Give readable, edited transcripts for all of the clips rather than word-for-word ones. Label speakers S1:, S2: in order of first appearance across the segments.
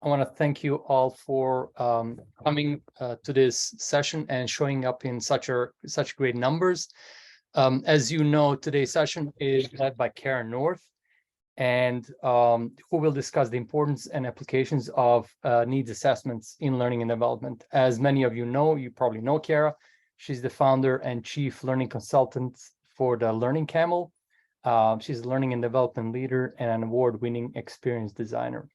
S1: I want to thank you all for coming to this session and showing up in such great numbers. As you know, today's session is led by Cara North, and who will discuss the importance and applications of needs assessments in learning and development. As many of you know, you probably know Cara. She's the founder and chief learning consultant for the Learning Camel. She's a learning and development leader and an award-winning experience designer.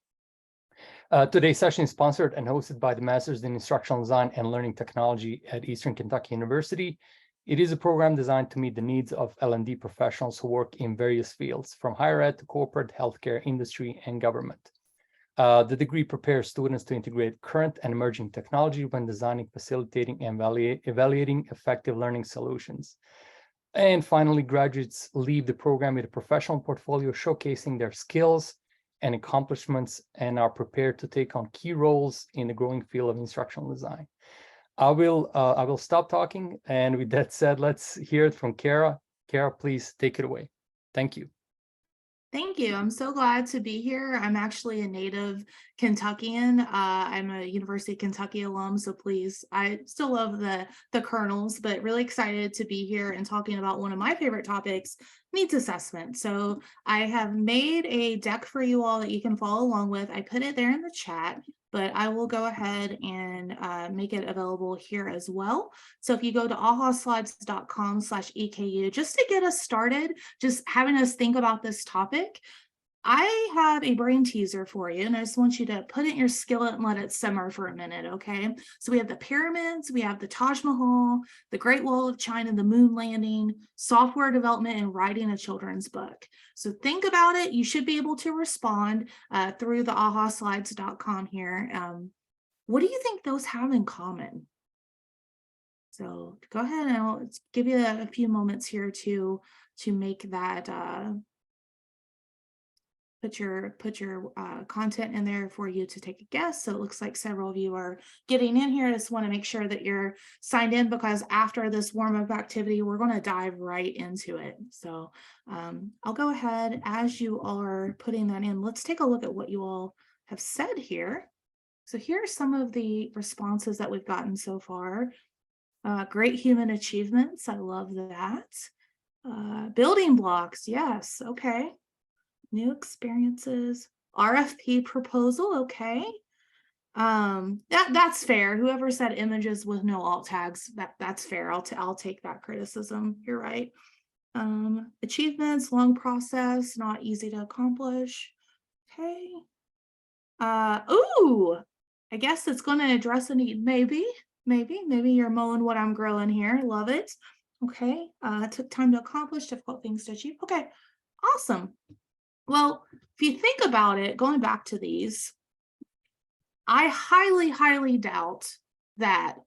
S1: Today's session is sponsored and hosted by the Masters in Instructional Design and Learning Technology at Eastern Kentucky University. It is a program designed to meet the needs of L&D professionals who work in various fields, from higher ed to corporate, healthcare, industry, and government. The degree prepares students to integrate current and emerging technology when designing, facilitating, and evaluating effective learning solutions. And finally, graduates leave the program with a professional portfolio showcasing their skills and accomplishments and are prepared to take on key roles in the growing field of instructional design. I will stop talking, and with that said, let's hear it from Cara. Cara, please take it away. Thank you.
S2: Thank you. I'm so glad to be here. I'm actually a native Kentuckian. I'm a University of Kentucky alum, so please, I still love the kernels, but really excited to be here and talking about one of my favorite topics, needs assessment. So I have made a deck for you all that you can follow along with. I put it there in the chat, but I will go ahead and make it available here as well. So if you go to ahaslides.com/EKU, just to get us started, just having us think about this topic, I have a brain teaser for you, and I just want you to put it in your skillet and let it simmer for a minute, okay? So we have the pyramids, we have the Taj Mahal, the Great Wall of China, the moon landing, software development, and writing a children's book. So think about it. You should be able to respond through the ahaslides.com here. What do you think those have in common? So go ahead and I'll give you a few moments here to make that put your content in there for you to take a guess. So it looks like several of you are getting in here. I just want to make sure that you're signed in, because after this warm-up activity, we're going to dive right into it. So I'll go ahead as you are putting that in. Let's take a look at what you all have said here. So here are some of the responses that we've gotten so far. Great human achievements. I love that. Building blocks. Yes. Okay. New experiences. RFP proposal. Okay. That's fair. Whoever said images with no alt tags, that's fair. I'll take that criticism. You're right. Achievements, long process, not easy to accomplish. Okay. Ooh, I guess it's going to address a need. Maybe you're mowing what I'm growing here. Love it. Okay. Took time to accomplish, difficult things to achieve. Okay. Awesome. Well, if you think about it, going back to these, I highly doubt that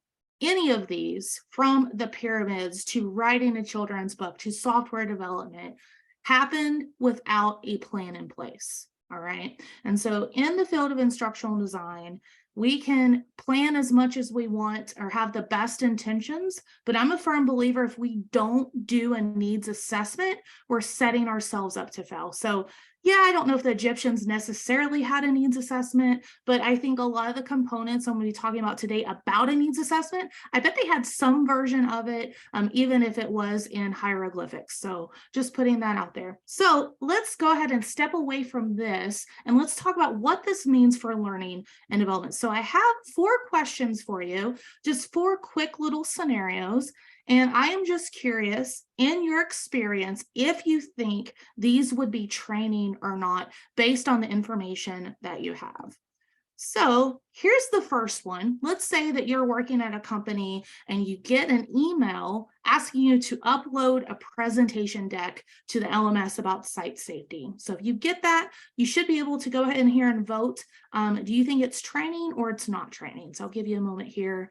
S2: any of these, from the pyramids to writing a children's book to software development, happened without a plan in place. All right. And so in the field of instructional design, we can plan as much as we want or have the best intentions, but I'm a firm believer if we don't do a needs assessment, we're setting ourselves up to fail. So yeah, I don't know if the Egyptians necessarily had a needs assessment, but I think a lot of the components I'm going to be talking about today about a needs assessment, I bet they had some version of it, even if it was in hieroglyphics. So just putting that out there. So let's go ahead and step away from this and let's talk about what this means for learning and development. So I have 4 questions for you, just 4 quick little scenarios. And I am just curious, in your experience, if you think these would be training or not based on the information that you have. So here's the first one. Let's say that you're working at a company and you get an email asking you to upload a presentation deck to the LMS about site safety. So if you get that, you should be able to go ahead and here and vote. Do you think it's training or it's not training? So I'll give you a moment here.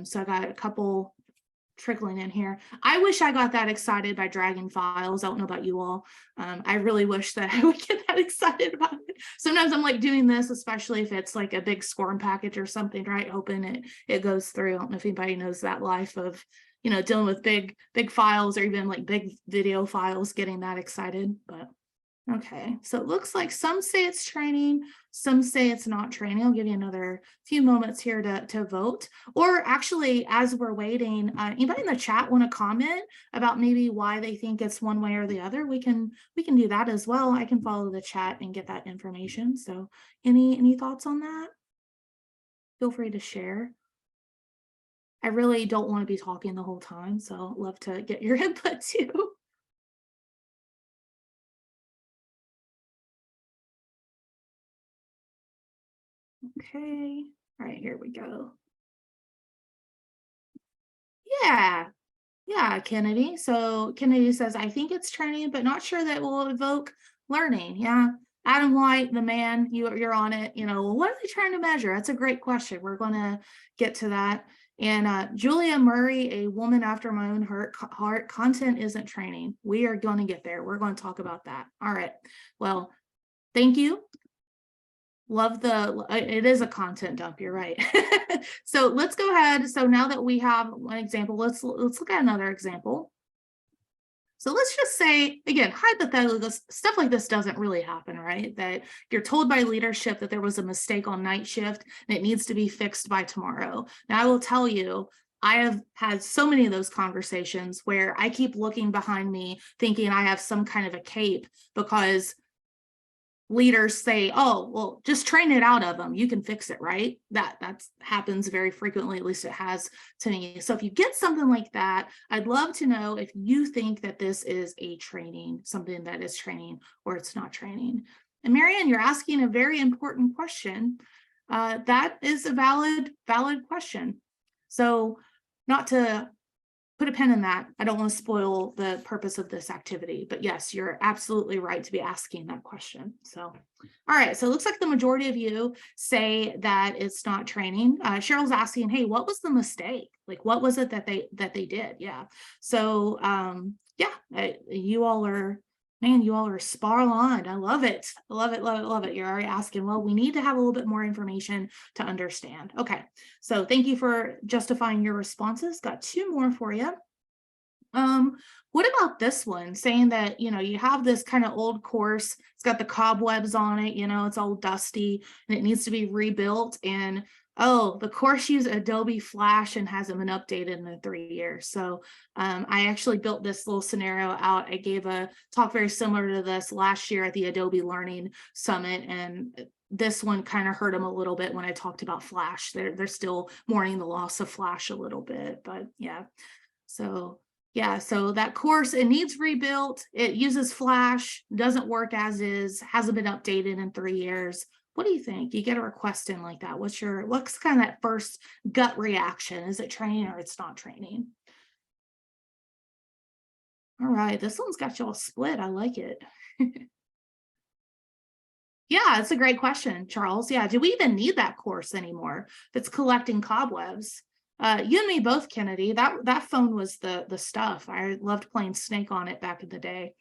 S2: So I got a couple trickling in here. I wish I got that excited by dragging files. I don't know about you all. I really wish that I would get that excited about it. Sometimes I'm like doing this, especially if it's like a big SCORM package or something, right? Hoping it goes through. I don't know if anybody knows that life of, dealing with big files or even like big video files, getting that excited. But Okay, so it looks like some say it's training, some say it's not training. I'll give you another few moments here to vote. Or actually, as we're waiting, anybody in the chat want to comment about maybe why they think it's one way or the other? We can do that as well. I can follow the chat and get that information. So any thoughts on that? Feel free to share. I really don't want to be talking the whole time, so I'd love to get your input too. Okay, all right, here we go. Yeah, yeah, Kennedy. So Kennedy says, I think it's training, but not sure that will evoke learning. Yeah. Adam White, the man, you're on it. Well, what are they trying to measure? That's a great question. We're going to get to that. And Julia Murray, a woman after my own heart, content isn't training. We are going to get there. We're going to talk about that. All right. Well, thank you. Love it is a content dump, you're right. So let's go ahead. So now that we have one example, let's look at another example. So let's just say, again, hypothetically, stuff like this doesn't really happen, right? That you're told by leadership that there was a mistake on night shift and it needs to be fixed by tomorrow. Now, I will tell you, I have had so many of those conversations where I keep looking behind me thinking I have some kind of a cape because leaders say, oh, well, just train it out of them, you can fix it, right? That happens very frequently, at least it has to me. So if you get something like that, I'd love to know if you think that this is a training, something that is training or it's not training. And Marianne, you're asking a very important question. That is a valid question. So not to put a pin in that, I don't want to spoil the purpose of this activity, but yes, you're absolutely right to be asking that question. So, all right, so it looks like the majority of you say that it's not training. Cheryl's asking, hey, what was the mistake? Like, what was it that they did? Yeah. So, yeah, you all are, man, you all are spar on. I love it. I love it, love it, love it. You're already asking, well, we need to have a little bit more information to understand. Okay, so thank you for justifying your responses. Got two more for you. What about this one saying that, you have this kind of old course, it's got the cobwebs on it, it's all dusty and it needs to be rebuilt. And oh, the course used Adobe Flash and hasn't been updated in 3 years. So I actually built this little scenario out. I gave a talk very similar to this last year at the Adobe Learning Summit, and this one kind of hurt them a little bit when I talked about Flash. They're still mourning the loss of Flash a little bit, but yeah. So yeah, so that course, it needs rebuilt. It uses Flash, doesn't work as is, hasn't been updated in 3 years. What do you think? You get a request in like that. What's kind of that first gut reaction? Is it training or it's not training? All right, this one's got y'all split. I like it. Yeah, it's a great question, Charles. Yeah, do we even need that course anymore that's collecting cobwebs? You and me both, Kennedy. That phone was the stuff. I loved playing Snake on it back in the day.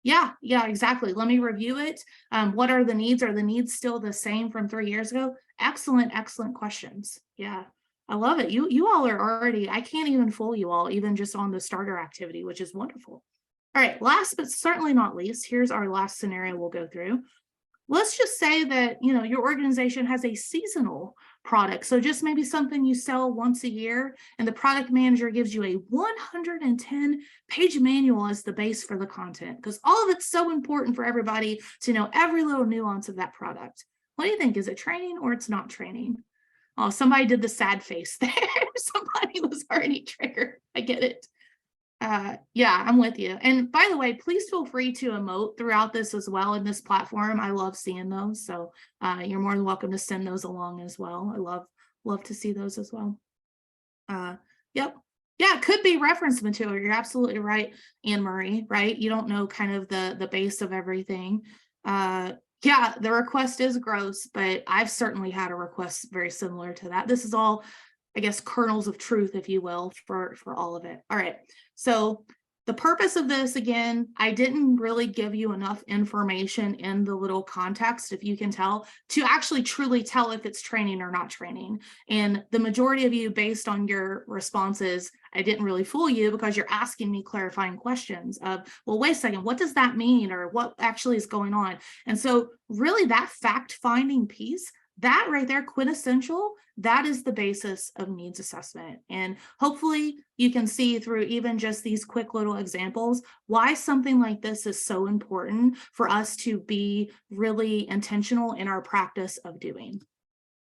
S2: Yeah, exactly. Let me review it. What are the needs? Are the needs still the same from 3 years ago? Excellent questions. Yeah, I love it. You all are already, I can't even fool you all, even just on the starter activity, which is wonderful. All right, last but certainly not least, here's our last scenario we'll go through. Let's just say that, your organization has a seasonal product. So just maybe something you sell once a year, and the product manager gives you a 110-page manual as the base for the content, because all of it's so important for everybody to know every little nuance of that product. What do you think? Is it training or it's not training? Oh, somebody did the sad face there. Somebody was already triggered. I get it. Yeah, I'm with you. And by the way, please feel free to emote throughout this as well in this platform. I love seeing those. So you're more than welcome to send those along as well. I love to see those as well. Yep. Yeah, it could be reference material. You're absolutely right, Anne Marie, right? You don't know kind of the base of everything. Yeah, the request is gross, but I've certainly had a request very similar to that. This is all, I guess, kernels of truth, if you will, for all of it. All right. So The purpose of this, again, I didn't really give you enough information in the little context, if you can tell, to actually truly tell if it's training or not training. And the majority of you, based on your responses, I didn't really fool you because you're asking me clarifying questions of, well, wait a second, what does that mean? Or what actually is going on? And so really that fact-finding piece, that right there, quintessential, that is the basis of needs assessment. And hopefully you can see through even just these quick little examples why something like this is so important for us to be really intentional in our practice of doing.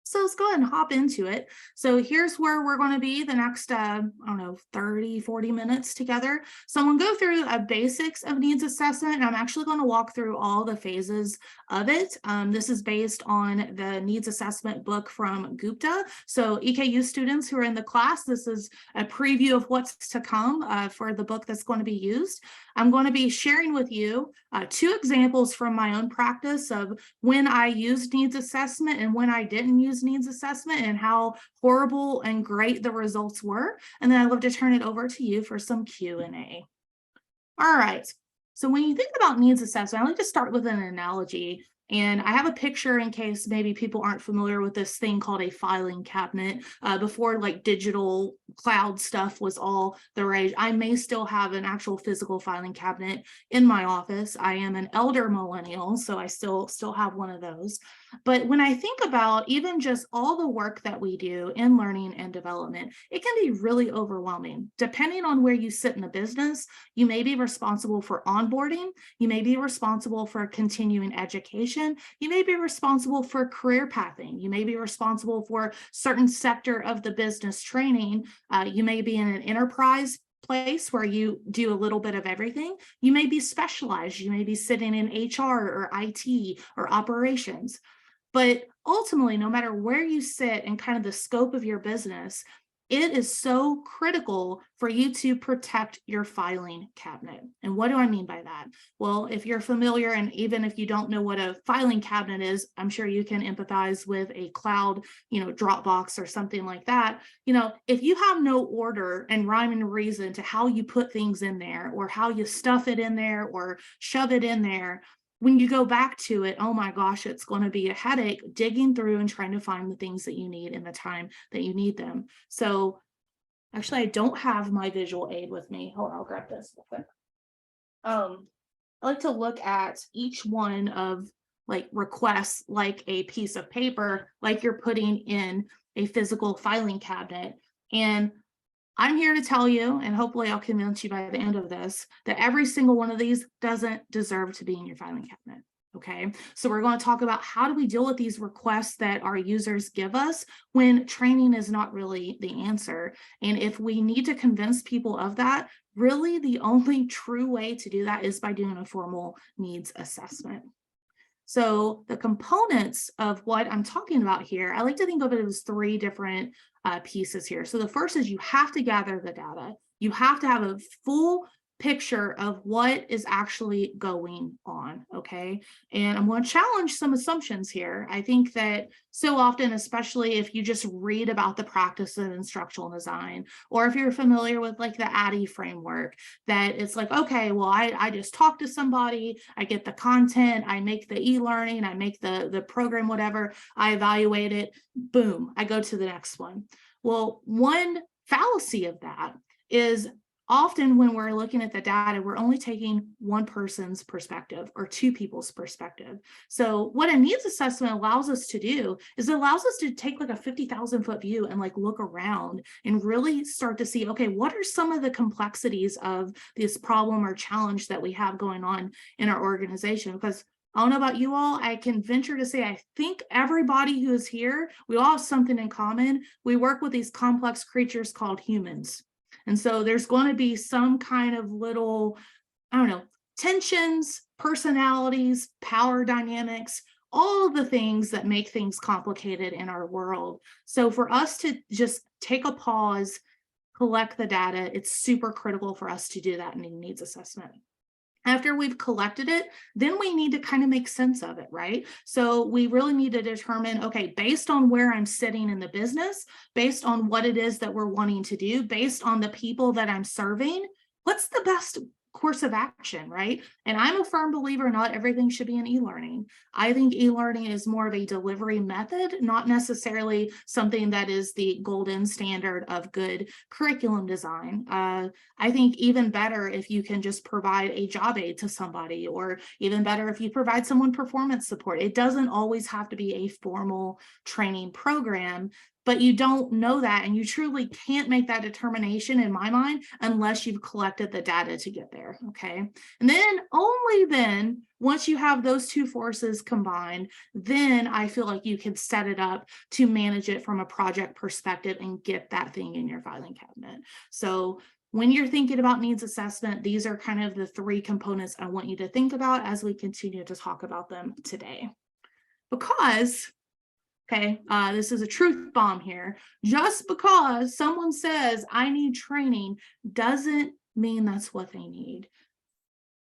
S2: So let's go ahead and hop into it. So here's where we're going to be the next, I don't know, 30, 40 minutes together. So I'm going to go through a basics of needs assessment, and I'm actually going to walk through all the phases of it. This is based on the needs assessment book from Gupta. So EKU students who are in the class, this is a preview of what's to come for the book that's going to be used. I'm going to be sharing with you 2 examples from my own practice of when I used needs assessment and when I didn't use needs assessment, and how horrible and great the results were. And then I'd love to turn it over to you for some Q&A. All right. So when you think about needs assessment, I like to start with an analogy. And I have a picture in case maybe people aren't familiar with this thing called a filing cabinet. Before like digital cloud stuff was all the rage, I may still have an actual physical filing cabinet in my office. I am an elder millennial, so I still have one of those. But when I think about even just all the work that we do in learning and development, it can be really overwhelming. Depending on where you sit in the business, you may be responsible for onboarding, you may be responsible for continuing education, you may be responsible for career pathing, you may be responsible for certain sector of the business training, you may be in an enterprise place where you do a little bit of everything. You may be specialized, you may be sitting in HR or IT or operations. But ultimately, no matter where you sit and kind of the scope of your business, it is so critical for you to protect your filing cabinet. And what do I mean by that? Well, if you're familiar, and even if you don't know what a filing cabinet is, I'm sure you can empathize with a cloud, Dropbox or something like that. If you have no order and rhyme and reason to how you put things in there, or how you stuff it in there or shove it in there, when you go back to it, oh my gosh, it's going to be a headache digging through and trying to find the things that you need in the time that you need them. So actually, I don't have my visual aid with me. Hold on, I'll grab this real quick. I like to look at each one of like requests like a piece of paper, like you're putting in a physical filing cabinet. And I'm here to tell you, and hopefully I'll convince you by the end of this, that every single one of these doesn't deserve to be in your filing cabinet. Okay, so we're going to talk about how do we deal with these requests that our users give us when training is not really the answer. And if we need to convince people of that, really the only true way to do that is by doing a formal needs assessment. So the components of what I'm talking about here, I like to think of it as 3 different pieces here. So the first is you have to gather the data. You have to have a full picture of what is actually going on, okay? And I'm going to challenge some assumptions here. I think that so often, especially if you just read about the practice of instructional design, or if you're familiar with like the ADDIE framework, that it's like, okay, well, I just talk to somebody, I get the content, I make the e-learning, I make the program, whatever, I evaluate it, boom, I go to the next one. Well, one fallacy of that is often when we're looking at the data, we're only taking one person's perspective or 2 people's perspective. So what a needs assessment allows us to do is it allows us to take like a 50,000-foot view and like look around and really start to see, okay, what are some of the complexities of this problem or challenge that we have going on in our organization? Because I don't know about you all, I can venture to say, I think everybody who is here, we all have something in common. We work with these complex creatures called humans. And so there's going to be some kind of little, I don't know, tensions, personalities, power dynamics, all of the things that make things complicated in our world. So for us to just take a pause, collect the data, it's super critical for us to do that in a needs assessment. After we've collected it, then we need to kind of make sense of it, right? So we really need to determine, okay, based on where I'm sitting in the business, based on what it is that we're wanting to do, based on the people that I'm serving, what's the best course of action, right? And I'm a firm believer not everything should be in e-learning. I think e-learning is more of a delivery method, not necessarily something that is the golden standard of good curriculum design. I think even better if you can just provide a job aid to somebody, or even better if you provide someone performance support. It doesn't always have to be a formal training program, but you don't know that, and you truly can't make that determination in my mind unless you've collected the data to get there. Okay. And then only then, once you have those two forces combined, then I feel like you can set it up to manage it from a project perspective and get that thing in your filing cabinet. So when you're thinking about needs assessment, these are kind of the three components I want you to think about as we continue to talk about them today. Because okay, this is a truth bomb here. Just because someone says I need training doesn't mean that's what they need.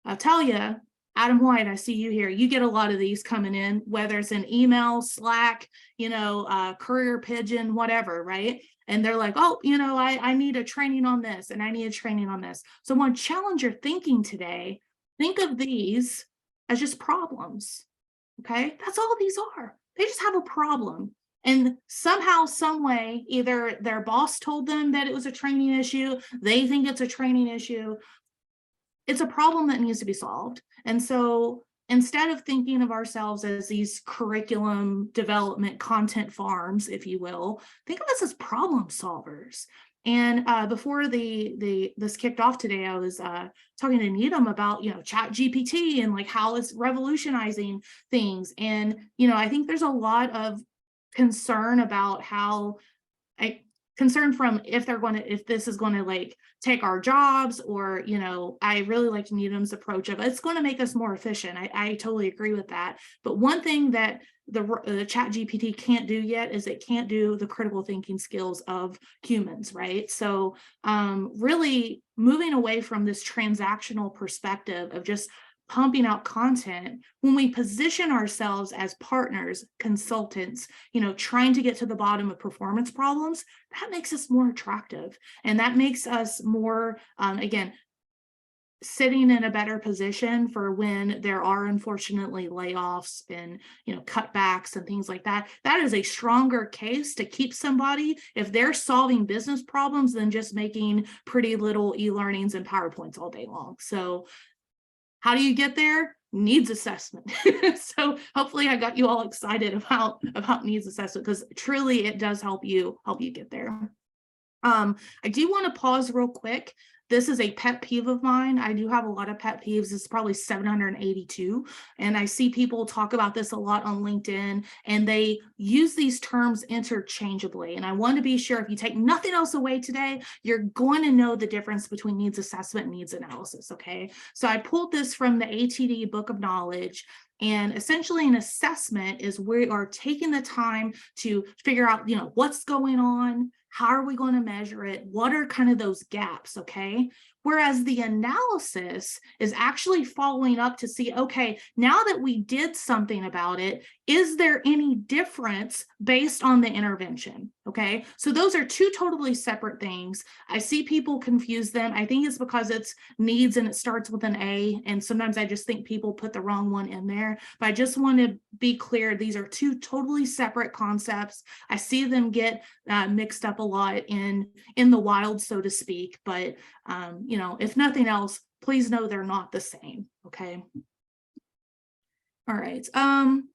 S2: I'll tell you, Adam White, I see you here. You get a lot of these coming in, whether it's an email, Slack, Courier Pigeon, whatever, right? And they're like, oh, I need a training on this, and I need a training on this. So I want to challenge your thinking today. Think of these as just problems. Okay, that's all these are. They just have a problem. And somehow, some way, either their boss told them that it was a training issue, they think it's a training issue. It's a problem that needs to be solved. And so instead of thinking of ourselves as these curriculum development content farms, if you will, think of us as problem solvers. And before this kicked off today, I was talking to Needham about Chat GPT and like how it's revolutionizing things. And I think there's a lot of concern about how concern from if this is going to like take our jobs, or I really like Needham's approach of it's going to make us more efficient. I totally agree with that. But one thing that the Chat GPT can't do yet is it can't do the critical thinking skills of humans, right? So really moving away from this transactional perspective of just pumping out content, when we position ourselves as partners, consultants, trying to get to the bottom of performance problems, that makes us more attractive. And that makes us more, again, sitting in a better position for when there are unfortunately layoffs and cutbacks and things like that. That is a stronger case to keep somebody if they're solving business problems than just making pretty little e-learnings and PowerPoints all day long. So how do you get there? Needs assessment. So hopefully I got you all excited about needs assessment, because truly it does help you get there. I do want to pause real quick. This is a pet peeve of mine. I do have a lot of pet peeves. It's probably 782. And I see people talk about this a lot on LinkedIn, and they use these terms interchangeably. And I want to be sure if you take nothing else away today, you're going to know the difference between needs assessment and needs analysis. Okay. So I pulled this from the ATD Book of Knowledge. And essentially an assessment is we are taking the time to figure out, what's going on, how are we going to measure it, what are kind of those gaps, okay? Whereas the analysis is actually following up to see, okay, now that we did something about it, is there any difference based on the intervention? Okay, so those are two totally separate things. I see people confuse them. I think it's because it's needs and it starts with an A, and sometimes I just think people put the wrong one in there. But I just want to be clear, these are two totally separate concepts. I see them get mixed up a lot in the wild, so to speak. But if nothing else, please know they're not the same. Okay. All right.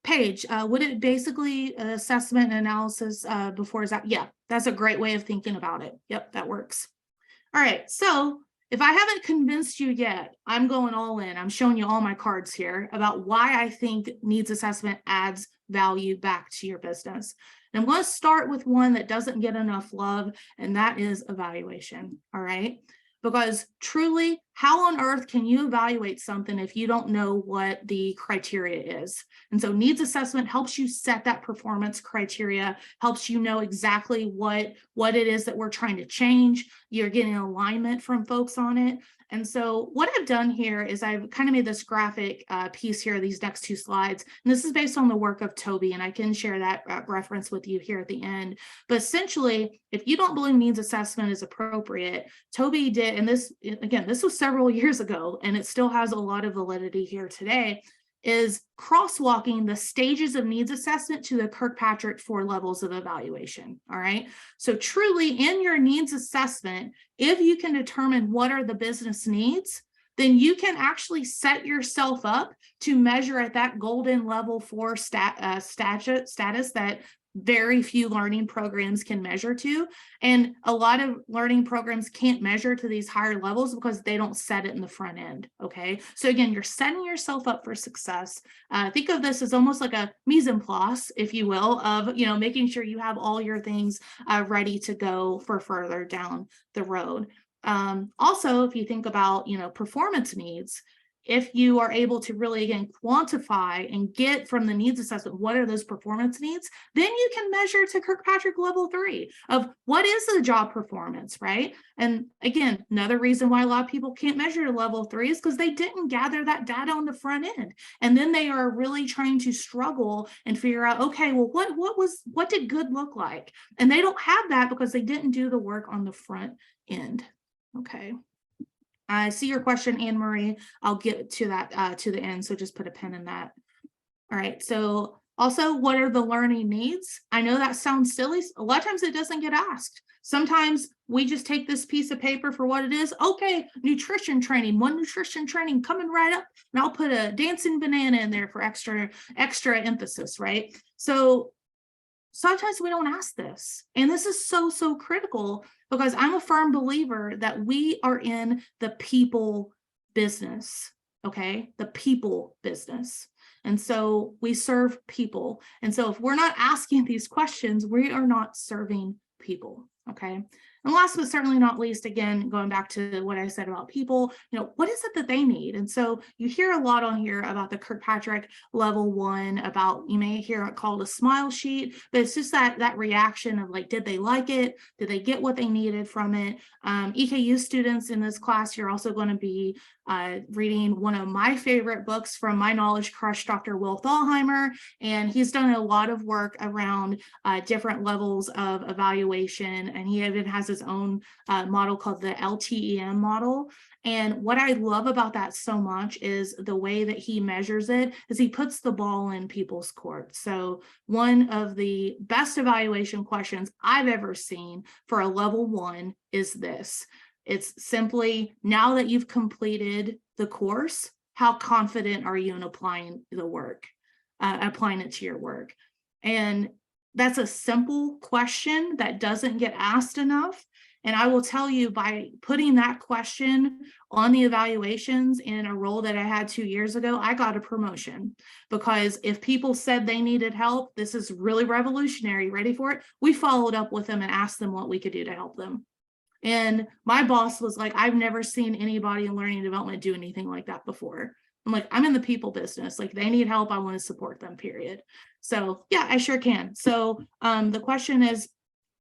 S2: Paige, would it basically assessment and analysis before is that? Yeah, that's a great way of thinking about it. Yep, that works. All right. So if I haven't convinced you yet, I'm going all in. I'm showing you all my cards here about why I think needs assessment adds value back to your business. And I'm going to start with one that doesn't get enough love, and that is evaluation. All right. Because truly, how on earth can you evaluate something if you don't know what the criteria is? And so needs assessment helps you set that performance criteria, helps you know exactly what it is that we're trying to change. You're getting alignment from folks on it. And so what I've done here is I've kind of made this graphic piece here, these next two slides. And this is based on the work of Toby, and I can share that reference with you here at the end. But essentially, if you don't believe needs assessment is appropriate, Toby did, and this, again, this was several years ago, and it still has a lot of validity here today, is crosswalking the stages of needs assessment to the Kirkpatrick 4 levels of evaluation. All right. So truly in your needs assessment, if you can determine what are the business needs, then you can actually set yourself up to measure at that golden level 4 status that very few learning programs can measure to. And a lot of learning programs can't measure to these higher levels because they don't set it in the front end. Okay. So again, you're setting yourself up for success. Think of this as almost like a mise en place, if you will, of, making sure you have all your things ready to go for further down the road. Also, if you think about, performance needs, if you are able to really, again, quantify and get from the needs assessment, what are those performance needs, then you can measure to Kirkpatrick level 3 of what is the job performance, right? And again, another reason why a lot of people can't measure to level 3 is because they didn't gather that data on the front end. And then they are really trying to struggle and figure out, okay, well, what did good look like? And they don't have that because they didn't do the work on the front end. Okay. I see your question, Anne Marie. I'll get to that to the end, so just put a pin in that. All right, so also, what are the learning needs? I know that sounds silly. A lot of times it doesn't get asked. Sometimes we just take this piece of paper for what it is. Okay, nutrition training, one nutrition training coming right up, and I'll put a dancing banana in there for extra emphasis, right? So sometimes we don't ask this. And this is so critical because I'm a firm believer that we are in the people business, okay? The people business. And so we serve people. And so if we're not asking these questions, we are not serving people, okay? And last but certainly not least, again, going back to what I said about people, what is it that they need? And so you hear a lot on here about the Kirkpatrick level 1, about, you may hear it called a smile sheet, but it's just that reaction of like, did they like it? Did they get what they needed from it? EKU students in this class, you're also going to be reading one of my favorite books from my knowledge crush, Dr. Will Thalheimer, and he's done a lot of work around different levels of evaluation, and he even has his own model called the LTEM model. And what I love about that so much is the way that he measures it is he puts the ball in people's court. So one of the best evaluation questions I've ever seen for a level 1 is this. It's simply, now that you've completed the course, how confident are you in applying the work, applying it to your work? And that's a simple question that doesn't get asked enough. And I will tell you, by putting that question on the evaluations in a role that I had 2 years ago, I got a promotion, because if people said they needed help, this is really revolutionary, ready for it? We followed up with them and asked them what we could do to help them. And my boss was like, I've never seen anybody in learning and development do anything like that before. I'm like, I'm in the people business. Like, they need help, I want to support them, period. So yeah, I sure can. So the question is,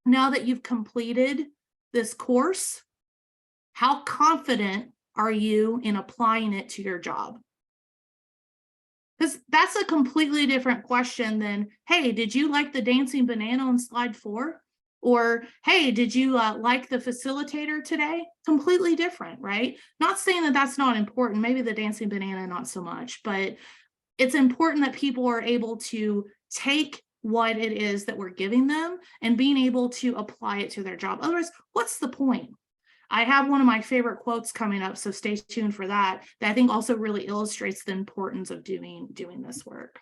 S2: now that you've completed this course, how confident are you in applying it to your job? Because that's a completely different question than, hey, did you like the dancing banana on slide 4? Or, hey, did you like the facilitator today? Completely different, right? Not saying that that's not important. Maybe the dancing banana, not so much. But it's important that people are able to take what it is that we're giving them and being able to apply it to their job. Otherwise, what's the point? I have one of my favorite quotes coming up, so stay tuned for that, that I think also really illustrates the importance of doing this work.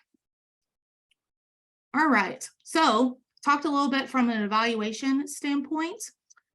S2: All right, so talked a little bit from an evaluation standpoint.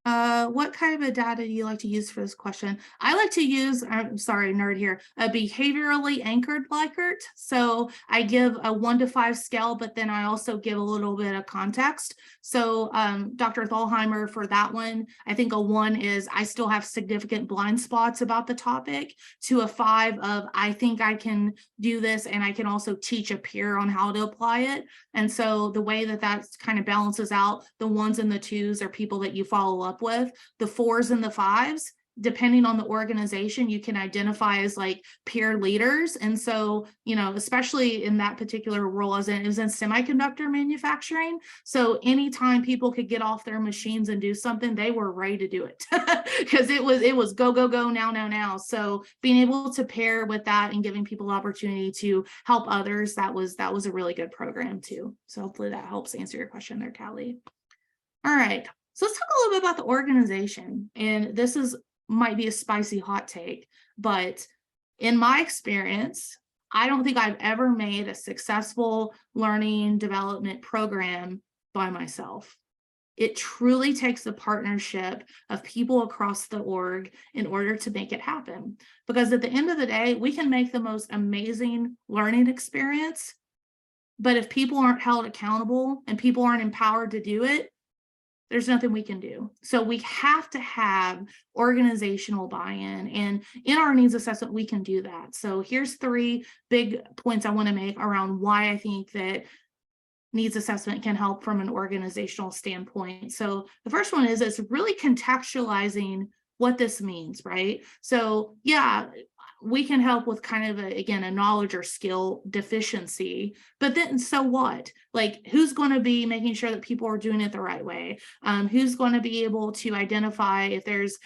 S2: What kind of data do you like to use for this question? I like to use, I'm sorry, nerd here, a behaviorally anchored Likert. So I give a 1 to 5 scale, but then I also give a little bit of context. So Dr. Thalheimer, for that one, I think a 1 is I still have significant blind spots about the topic, to a 5 of I think I can do this and I can also teach a peer on how to apply it. And so the way that kind of balances out, the 1s and the 2s are people that you follow up with. The 4s and the 5s, depending on the organization, you can identify as like peer leaders. And so, you know, especially in that particular role, it was in semiconductor manufacturing. So anytime people could get off their machines and do something, they were ready to do it because it was go, go, go, now. So being able to pair with that and giving people opportunity to help others, that was a really good program too. So hopefully that helps answer your question there, Callie. All right. So let's talk a little bit about the organization. And this might be a spicy hot take, but in my experience, I don't think I've ever made a successful learning development program by myself. It truly takes a partnership of people across the org in order to make it happen. Because at the end of the day, we can make the most amazing learning experience, but if people aren't held accountable and people aren't empowered to do it, there's nothing we can do. So we have to have organizational buy-in, and in our needs assessment, we can do that. So here's 3 big points I want to make around why I think that needs assessment can help from an organizational standpoint. So the first one is it's really contextualizing what this means, right? So yeah, we can help with kind of a knowledge or skill deficiency, but then so what? Like, who's going to be making sure that people are doing it the right way? Who's going to be able to identify if there's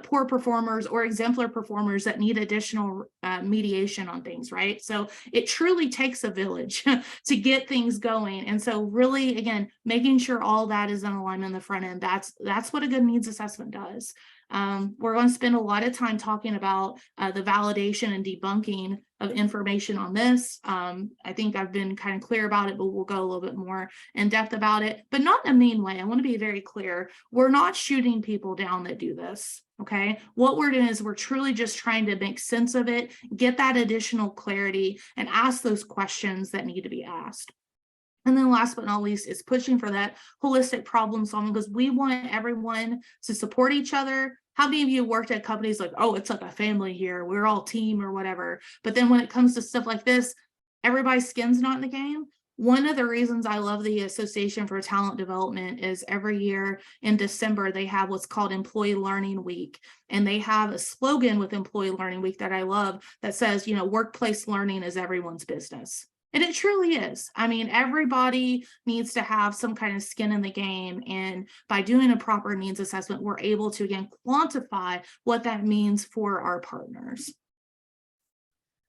S2: poor performers or exemplar performers that need additional mediation on things, right? So it truly takes a village to get things going. And so really, again, making sure all that is in alignment on the front end, that's what a good needs assessment does. We're going to spend a lot of time talking about the validation and debunking of information on this. I think I've been kind of clear about it, but we'll go a little bit more in depth about it, but not in a mean way. I want to be very clear. We're not shooting people down that do this. Okay. What we're doing is we're truly just trying to make sense of it, get that additional clarity, and ask those questions that need to be asked. And then last but not least is pushing for that holistic problem solving, because we want everyone to support each other. How many of you worked at companies like, oh, it's like a family here, we're all team or whatever. But then when it comes to stuff like this, everybody's skin's not in the game. One of the reasons I love the Association for Talent Development is every year in December, they have what's called Employee Learning Week. And they have a slogan with Employee Learning Week that I love that says, you know, workplace learning is everyone's business. And it truly is. I mean, everybody needs to have some kind of skin in the game. And by doing a proper needs assessment, we're able to, again, quantify what that means for our partners.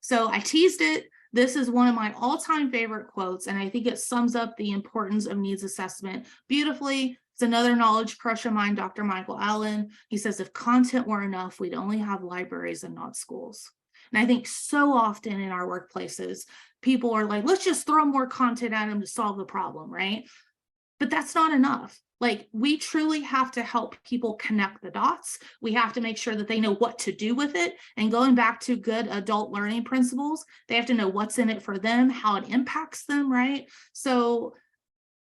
S2: So I teased it. This is one of my all-time favorite quotes, and I think it sums up the importance of needs assessment beautifully. It's another knowledge crush of mine, Dr. Michael Allen. He says, if content were enough, we'd only have libraries and not schools. And I think so often in our workplaces, people are like, let's just throw more content at them to solve the problem, right? But that's not enough. Like, we truly have to help people connect the dots. We have to make sure that they know what to do with it. And going back to good adult learning principles, they have to know what's in it for them, how it impacts them, right? So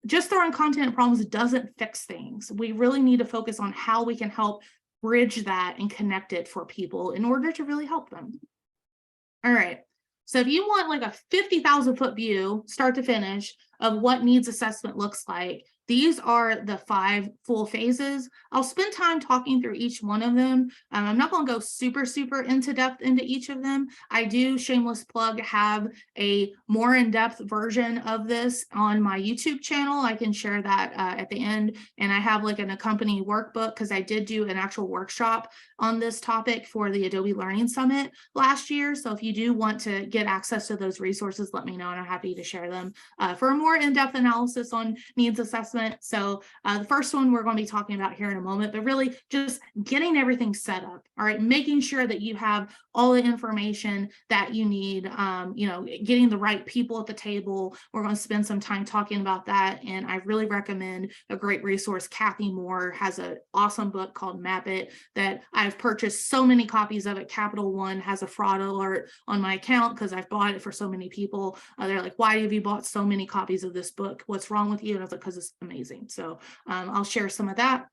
S2: just throwing content at problems doesn't fix things. We really need to focus on how we can help bridge that and connect it for people in order to really help them. All right. So if you want like a 50,000 foot view, start to finish, of what needs assessment looks like, these are the 5 full phases. I'll spend time talking through each one of them. I'm not going to go super into depth into each of them. I do, shameless plug, have a more in-depth version of this on my YouTube channel. I can share that at the end. And I have like an accompanying workbook because I did do an actual workshop on this topic for the Adobe Learning Summit last year. So if you do want to get access to those resources, let me know and I'm happy to share them for a more in-depth analysis on needs assessment. So the first one we're going to be talking about here in a moment, but really just getting everything set up. All right, making sure that you have all the information that you need, you know, getting the right people at the table. We're going to spend some time talking about that. And I really recommend a great resource. Kathy Moore has an awesome book called Map It that I've purchased so many copies of it. Capital One has a fraud alert on my account because I've bought it for so many people. They're like, why have you bought so many copies of this book? What's wrong with you? And I was like, because it's amazing. So I'll share some of that.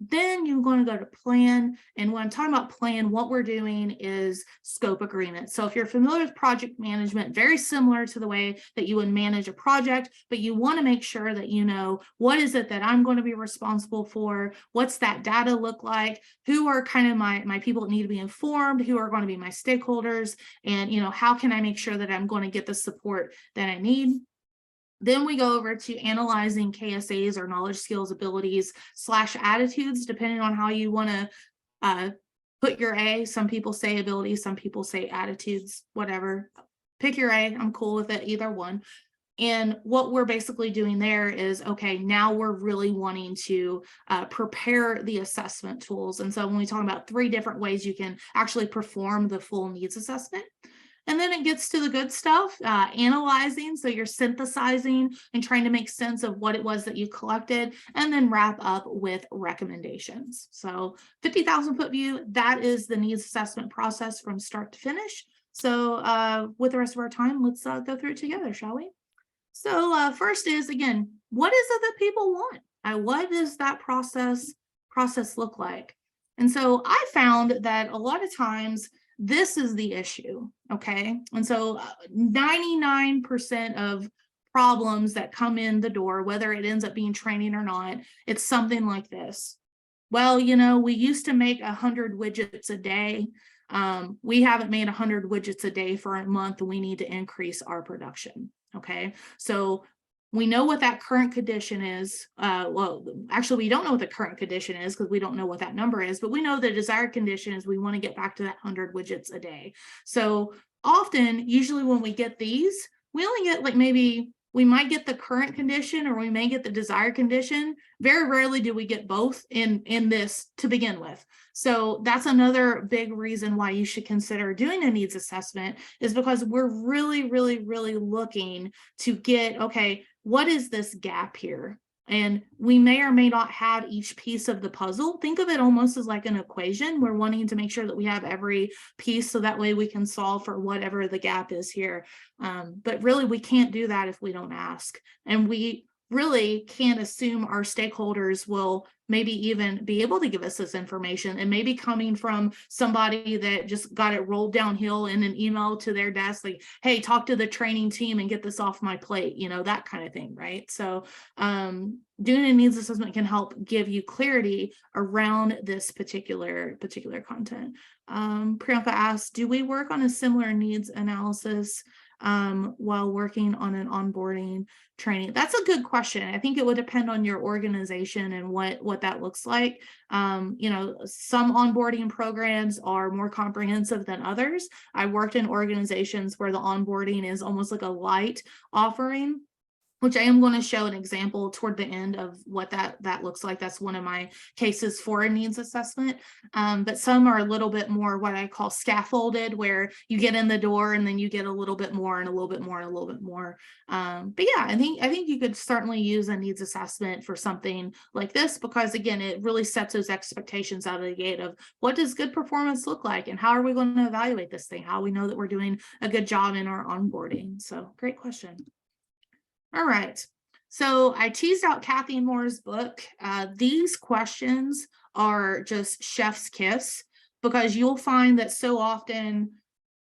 S2: Then you're going to go to plan. And when I'm talking about plan, what we're doing is scope agreement. So if you're familiar with project management, very similar to the way that you would manage a project, but you want to make sure that you know what is it that I'm going to be responsible for, what's that data look like, who are kind of my people that need to be informed, who are going to be my stakeholders, and how can I make sure that I'm going to get the support that I need. Then we go over to analyzing KSAs, or knowledge, skills, abilities / attitudes, depending on how you want to put your A. Some people say abilities, some people say attitudes, whatever. Pick your A. I'm cool with it, either one. And what we're basically doing there is, okay, now we're really wanting to prepare the assessment tools. And so when we talk about 3 different ways you can actually perform the full needs assessment. And then it gets to the good stuff, analyzing. So you're synthesizing and trying to make sense of what it was that you collected, and then wrap up with recommendations. So 50,000 foot view, that is the needs assessment process from start to finish. So with the rest of our time, let's go through it together, shall we? So first is, again, what is it that people want? What does that process look like? And so I found that a lot of times this is the issue, okay? And so 99% of problems that come in the door, whether it ends up being training or not, it's something like this. Well, we used to make 100 widgets a day. We haven't made 100 widgets a day for a month, and we need to increase our production. Okay, so we know what that current condition is. Well, actually, we don't know what the current condition is because we don't know what that number is, but we know the desired condition is we want to get back to that 100 widgets a day. So often, usually when we get these, we only get like maybe we might get the current condition, or we may get the desired condition. Very rarely do we get both in this to begin with. So that's another big reason why you should consider doing a needs assessment, is because we're really, really, really looking to get, okay, what is this gap here? And we may or may not have each piece of the puzzle. Think of it almost as like an equation. We're wanting to make sure that we have every piece, so that way we can solve for whatever the gap is here. But really, we can't do that if we don't ask. And we really can't assume our stakeholders will maybe even be able to give us this information, and maybe coming from somebody that just got it rolled downhill in an email to their desk, like, hey, talk to the training team and get this off my plate, that kind of thing, right? So doing a needs assessment can help give you clarity around this particular content. Priyanka asks, do we work on a similar needs analysis while working on an onboarding training? That's a good question. I think it would depend on your organization and what that looks like. Some onboarding programs are more comprehensive than others. I worked in organizations where the onboarding is almost like a light offering, which I am going to show an example toward the end of what that looks like. That's one of my cases for a needs assessment. But some are a little bit more what I call scaffolded, where you get in the door and then you get a little bit more and a little bit more and a little bit more. But yeah, I think you could certainly use a needs assessment for something like this, because again, it really sets those expectations out of the gate of what does good performance look like, and how are we going to evaluate this thing? How we know that we're doing a good job in our onboarding. So great question. All right, so I teased out Kathy Moore's book. These questions are just chef's kiss, because you'll find that so often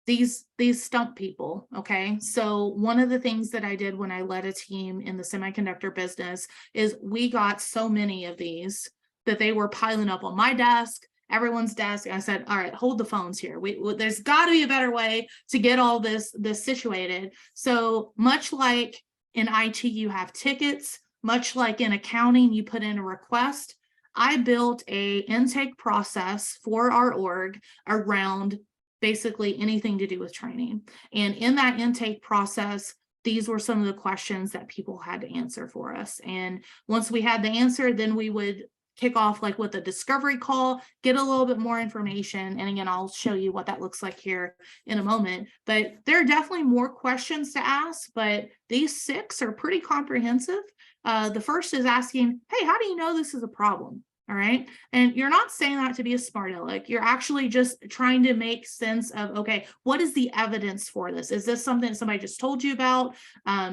S2: these stump people, okay? So one of the things that I did when I led a team in the semiconductor business is we got so many of these that they were piling up on my desk, everyone's desk. And I said, all right, hold the phones here. There's got to be a better way to get all this situated. So much like in IT, you have tickets, much like in accounting, you put in a request. I built a intake process for our org around basically anything to do with training. And in that intake process, these were some of the questions that people had to answer for us. And once we had the answer, then we would kick off like with a discovery call, get a little bit more information. And again, I'll show you what that looks like here in a moment. But there are definitely more questions to ask, but these 6 are pretty comprehensive. The first is asking, hey, how do you know this is a problem? All right. And you're not saying that to be a smart aleck. You're actually just trying to make sense of, okay, what is the evidence for this? Is this something somebody just told you about?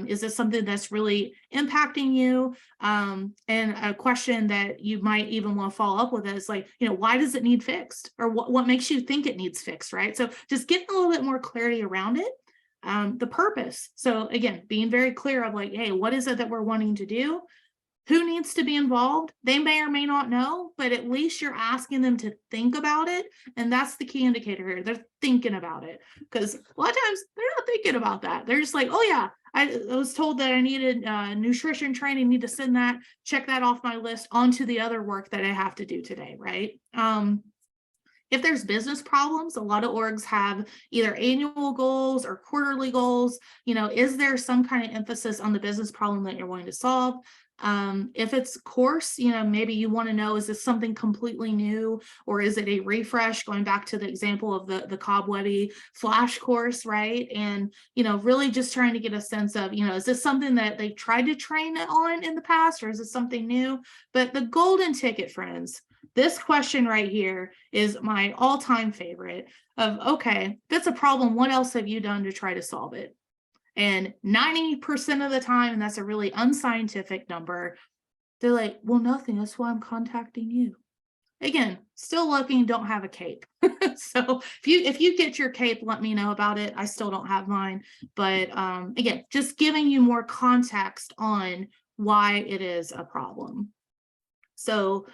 S2: Is this something that's really impacting you? And a question that you might even want to follow up with is like, why does it need fixed? Or what makes you think it needs fixed, right? So just getting a little bit more clarity around it. The purpose. So again, being very clear of like, hey, what is it that we're wanting to do? Who needs to be involved? They may or may not know, but at least you're asking them to think about it. And that's the key indicator here. They're thinking about it, because a lot of times they're not thinking about that. They're just like, oh yeah, I was told that I needed nutrition training, need to send that, check that off my list onto the other work that I have to do today, right? If there's business problems, a lot of orgs have either annual goals or quarterly goals. Is there some kind of emphasis on the business problem that you're wanting to solve? If it's course, maybe you want to know, is this something completely new, or is it a refresh, going back to the example of the cobwebby flash course, right? And, really just trying to get a sense of, is this something that they tried to train on in the past, or is it something new? But the golden ticket, friends, this question right here is my all-time favorite of, okay, if it's a problem, what else have you done to try to solve it? And 90% of the time, and that's a really unscientific number, they're like, well, nothing. That's why I'm contacting you. Again, still looking, don't have a cape. So if you get your cape, let me know about it. I still don't have mine. But again, just giving you more context on why it is a problem. So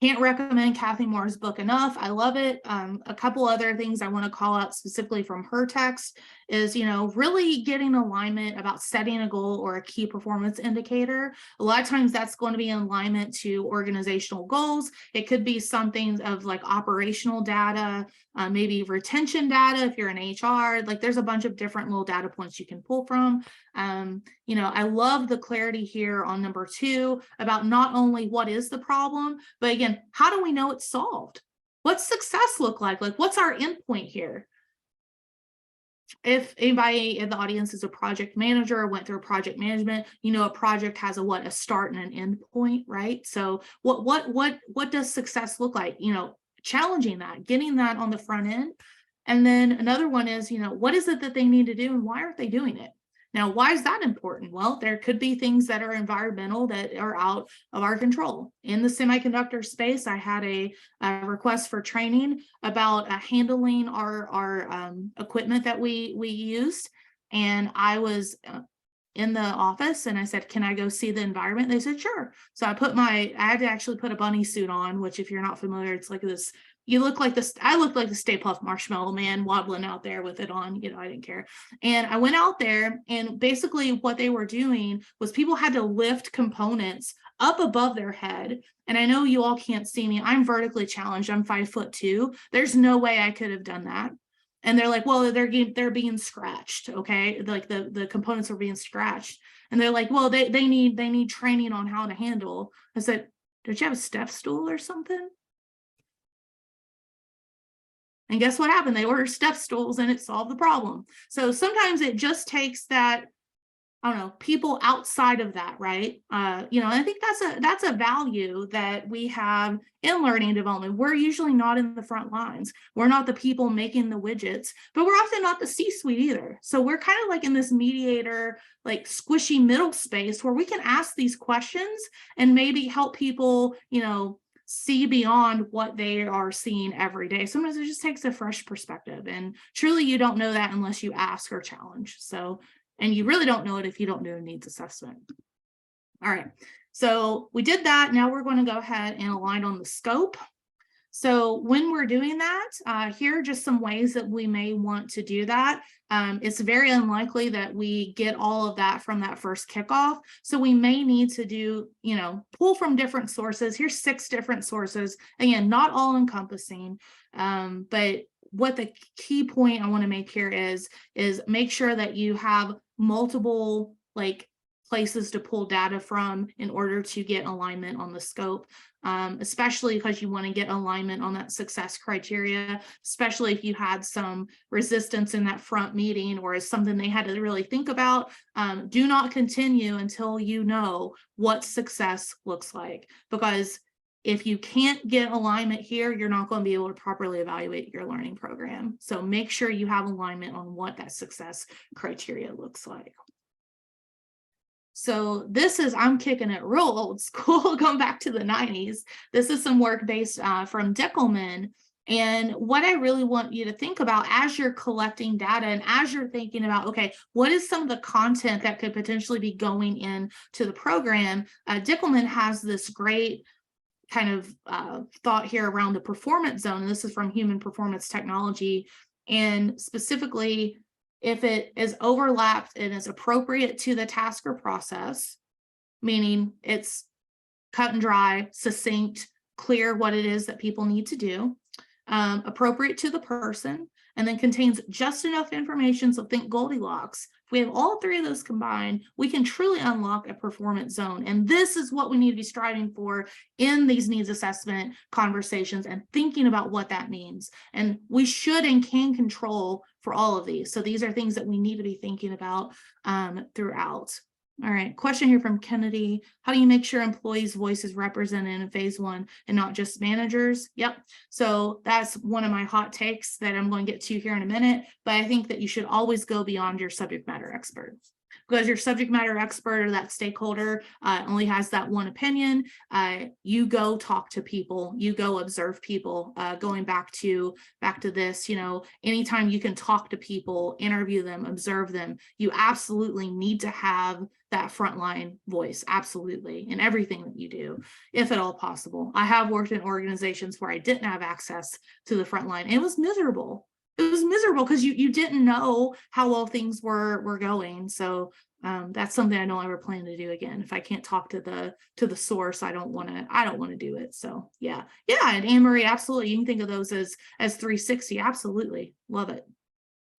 S2: can't recommend Kathy Moore's book enough. I love it. A couple other things I want to call out specifically from her text is, really getting alignment about setting a goal or a key performance indicator. A lot of times that's going to be in alignment to organizational goals. It could be something of like operational data, maybe retention data if you're in HR. Like there's a bunch of different little data points you can pull from. I love the clarity here on number 2 about not only what is the problem, but again, how do we know it's solved? What's success look like? Like, what's our endpoint here? If anybody in the audience is a project manager or went through project management, a project has a start and an end point, right? So what does success look like? Challenging that, getting that on the front end. And then another one is, what is it that they need to do and why aren't they doing it? Now, why is that important? Well, there could be things that are environmental that are out of our control. In the semiconductor space, I had a request for training about handling our equipment that we used. And I was in the office and I said, can I go see the environment? They said, sure. So I had to actually put a bunny suit on, which if you're not familiar, it's like this, you look like this, I looked like the Stay Puft Marshmallow Man waddling out there with it on, I didn't care. And I went out there and basically what they were doing was people had to lift components up above their head. And I know you all can't see me. I'm vertically challenged. I'm 5'2". There's no way I could have done that. And they're like, well, they're being scratched. Okay. Like the components are being scratched. And they're like, well, they need training on how to handle. I said, did you have a step stool or something? And guess what happened? They ordered step stools and it solved the problem. So sometimes it just takes that, I don't know, people outside of that, right? And I think that's a value that we have in learning and development. We're usually not in the front lines. We're not the people making the widgets, but we're often not the C-suite either. So we're kind of like in this mediator, like squishy middle space where we can ask these questions and maybe help people, see beyond what they are seeing every day. Sometimes it just takes a fresh perspective, and truly you don't know that unless you ask or challenge. So, and you really don't know it if you don't do a needs assessment. All right, so we did that. Now we're going to go ahead and align on the scope. So when we're doing that, here are just some ways that we may want to do that. It's very unlikely that we get all of that from that first kickoff. So we may need to do, pull from different sources. Here's 6 different sources. Again, not all encompassing, but what the key point I want to make here is make sure that you have multiple places to pull data from in order to get alignment on the scope. Especially because you want to get alignment on that success criteria, especially if you had some resistance in that front meeting or is something they had to really think about. Do not continue until you know what success looks like, because if you can't get alignment here, you're not going to be able to properly evaluate your learning program. So make sure you have alignment on what that success criteria looks like. So this is, I'm kicking it real old school, going back to the 90s. This is some work based from Dickelman. And what I really want you to think about as you're collecting data and as you're thinking about, okay, what is some of the content that could potentially be going into the program? Dickelman has this great kind of thought here around the performance zone. And this is from Human Performance Technology. And specifically, if it is overlapped and is appropriate to the task or process, meaning it's cut and dry, succinct, clear what it is that people need to do, appropriate to the person, and then contains just enough information. So think Goldilocks. If we have all three of those combined, we can truly unlock a performance zone. And this is what we need to be striving for in these needs assessment conversations and thinking about what that means. And we should and can control for all of these. So these are things that we need to be thinking about throughout. All right, question here from Kennedy. How do you make sure employees' voice is represented in phase one and not just managers? Yep. So that's one of my hot takes that I'm going to get to here in a minute. But I think that you should always go beyond your subject matter expert. Because your subject matter expert or that stakeholder only has that one opinion. You go talk to people, you go observe people. Going back to this, anytime you can talk to people, interview them, observe them, you absolutely need to have that frontline voice, absolutely, in everything that you do, if at all possible. I have worked in organizations where I didn't have access to the frontline. It was miserable. It was miserable because you didn't know how well things were going. So that's something I don't ever plan to do again. If I can't talk to the source, I don't want to do it. So yeah. And Anne Marie, absolutely. You can think of those as 360. Absolutely. Love it.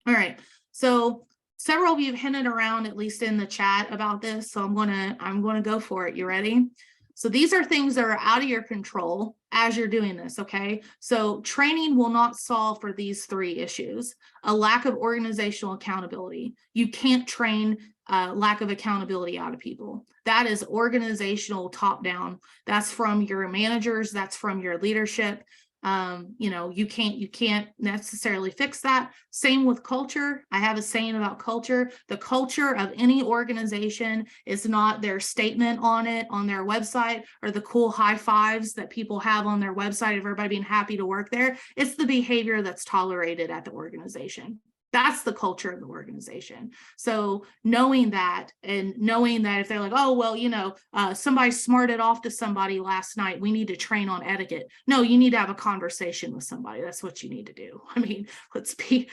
S2: All right. So several of you have hinted around, at least in the chat, about this. So I'm gonna go for it. You ready? So these are things that are out of your control as you're doing this, okay? So training will not solve for these three issues. A lack of organizational accountability. You can't train lack of accountability out of people. That is organizational top down. That's from your managers, that's from your leadership. You can't necessarily fix that. Same with culture. I have a saying about culture. The culture of any organization is not their statement on it on their website or the cool high fives that people have on their website of everybody being happy to work there. It's the behavior that's tolerated at the organization. That's the culture of the organization. So knowing that, and knowing that if they're like, oh, well, somebody smarted off to somebody last night, we need to train on etiquette. No, you need to have a conversation with somebody. That's what you need to do. I mean, let's be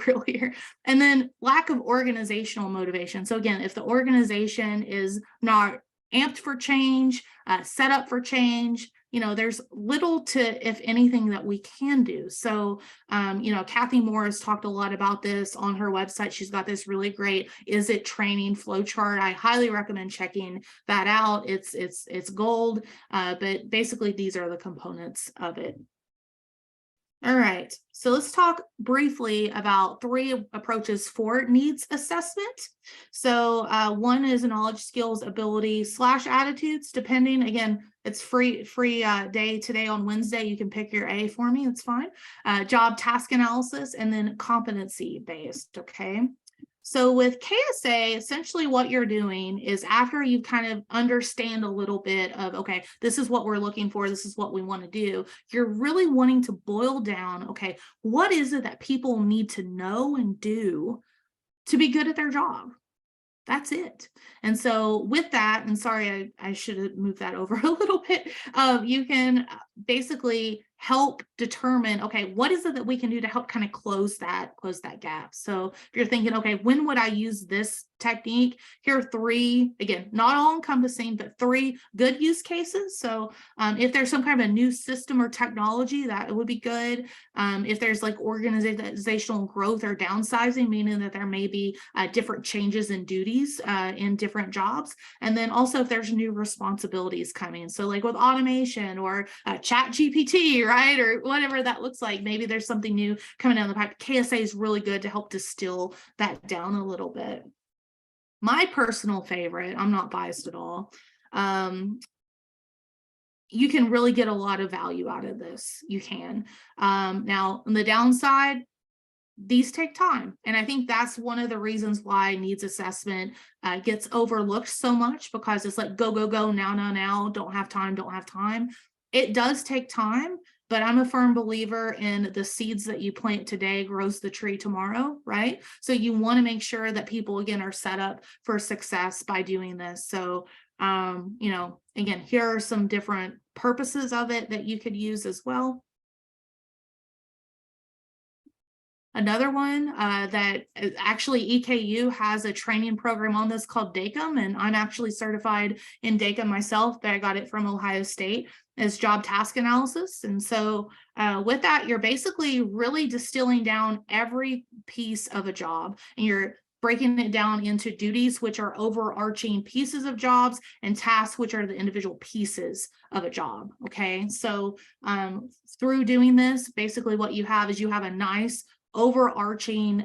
S2: real here. And then lack of organizational motivation. So again, if the organization is not amped for change, set up for change, there's little to, if anything, that we can do. So, Kathy Moore has talked a lot about this on her website. She's got this really great "Is It Training" flowchart. I highly recommend checking that out. It's gold, but basically these are the components of it. All right, so let's talk briefly about three approaches for needs assessment. So one is knowledge, skills, ability / attitudes, depending. Again, it's free day today on Wednesday. You can pick your A for me, it's fine. Job task analysis, and then competency based, okay? So with KSA, essentially what you're doing is after you kind of understand a little bit of, okay, this is what we're looking for, this is what we want to do, you're really wanting to boil down, okay, what is it that people need to know and do to be good at their job? That's it. And so with that, and sorry, I should have moved that over a little bit. You can basically help determine, okay, what is it that we can do to help kind of close that gap. So if you're thinking, okay, when would I use this technique? Here are three, again, not all encompassing, but three good use cases. So if there's some kind of a new system or technology, that would be good. If there's like organizational growth or downsizing, meaning that there may be different changes in duties in different jobs. And then also if there's new responsibilities coming. So like with automation or chat GPT, right? Or whatever that looks like, maybe there's something new coming down the pipe. KSA is really good to help distill that down a little bit. My personal favorite, I'm not biased at all, you can really get a lot of value out of this. You can. Now, on the downside, these take time. And I think that's one of the reasons why needs assessment gets overlooked so much, because it's like, go, go, go, now, don't have time. It does take time, but I'm a firm believer in the seeds that you plant today grows the tree tomorrow, right? So you want to make sure that people, again, are set up for success by doing this. So, again, here are some different purposes of it that you could use as well. Another one that actually EKU has a training program on this called DACM, and I'm actually certified in DACM myself, but I got it from Ohio State, as job task analysis. And so with that, you're basically really distilling down every piece of a job, and you're breaking it down into duties, which are overarching pieces of jobs, and tasks, which are the individual pieces of a job. Okay, so through doing this, basically what you have is you have a nice overarching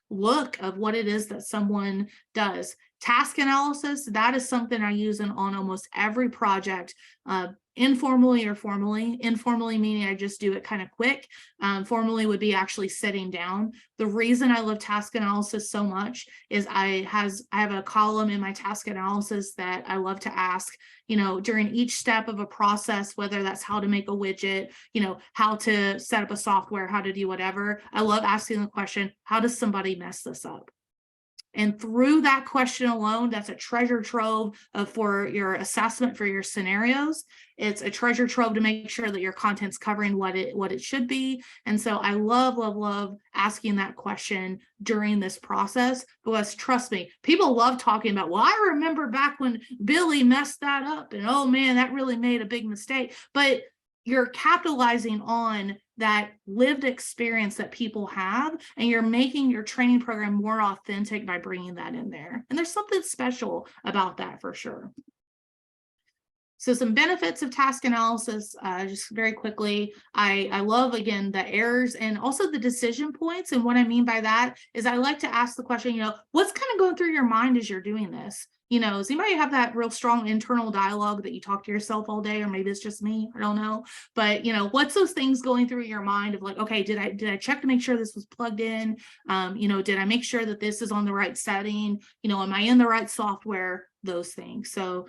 S2: look of what it is that someone does. Task analysis, that is something I use on almost every project, informally or formally. Informally meaning I just do it kind of quick. Formally would be actually sitting down. The reason I love task analysis so much is I have a column in my task analysis that I love to ask, during each step of a process, whether that's how to make a widget, how to set up a software, how to do whatever. I love asking the question, how does somebody mess this up? And through that question alone, that's a treasure trove for your assessment for your scenarios. It's a treasure trove to make sure that your content's covering what it should be. And so I love asking that question during this process, because trust me, people love talking about, well, I remember back when Billy messed that up, and oh man, that really made a big mistake. But you're capitalizing on that lived experience that people have, and you're making your training program more authentic by bringing that in there. And there's something special about that for sure. So some benefits of task analysis, just very quickly, I love, again, the errors and also the decision points. And what I mean by that is I like to ask the question, what's kind of going through your mind as you're doing this? Does anybody have that real strong internal dialogue that you talk to yourself all day? Or maybe it's just me, I don't know. But what's those things going through your mind of like, okay, did I check to make sure this was plugged in? Did I make sure that this is on the right setting? Am I in the right software? Those things. So